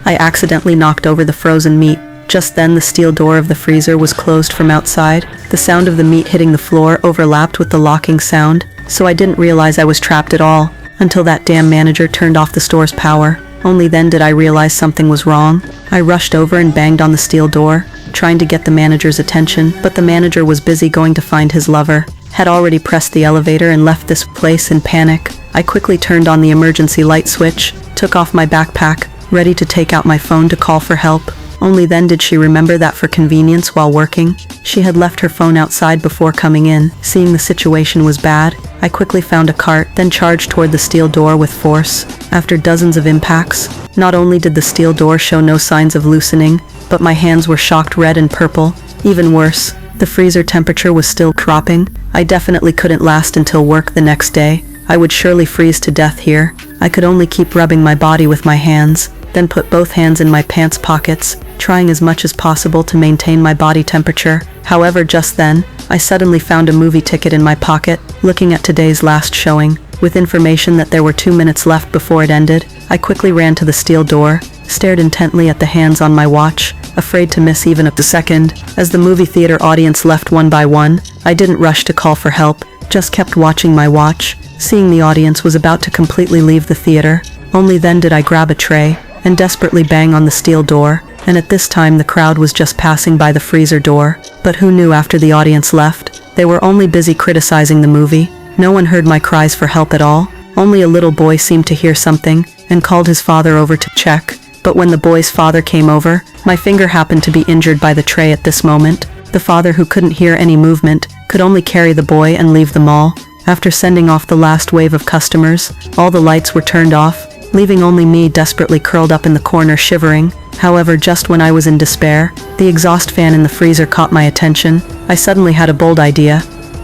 I accidentally knocked over the frozen meat. Just then the steel door of the freezer was closed from outside. The sound of the meat hitting the floor overlapped with the locking sound, so I didn't realize I was trapped at all, until that damn manager turned off the store's power. Only then did I realize something was wrong. I rushed over and banged on the steel door, trying to get the manager's attention, but the manager was busy going to find his lover. Had already pressed the elevator and left this place in panic. I quickly turned on the emergency light switch, took off my backpack, ready to take out my phone to call for help. Only then did she remember that for convenience while working, she had left her phone outside before coming in. Seeing the situation was bad, I quickly found a cart, then charged toward the steel door with force. After dozens of impacts, not only did the steel door show no signs of loosening, but my hands were shocked red and purple. Even worse, the freezer temperature was still dropping. I definitely couldn't last until work the next day. I would surely freeze to death here. I could only keep rubbing my body with my hands, then put both hands in my pants pockets, trying as much as possible to maintain my body temperature. However, just then, I suddenly found a movie ticket in my pocket, looking at today's last showing. With information that there were 2 minutes left before it ended, I quickly ran to the steel door, stared intently at the hands on my watch, afraid to miss even a second. As the movie theater audience left one by one, I didn't rush to call for help, just kept watching my watch, seeing the audience was about to completely leave the theater. Only then did I grab a tray and desperately bang on the steel door, and at this time the crowd was just passing by the freezer door. But who knew after the audience left, they were only busy criticizing the movie. No one heard my cries for help at all. Only a little boy seemed to hear something and called his father over to check. But when the boy's father came over, my finger happened to be injured by the tray at this moment. The father, who couldn't hear any movement, could only carry the boy and leave the mall. After sending off the last wave of customers, all the lights were turned off, leaving only me desperately curled up in the corner shivering. However, just when I was in despair, the exhaust fan in the freezer caught my attention. I suddenly had a bold idea.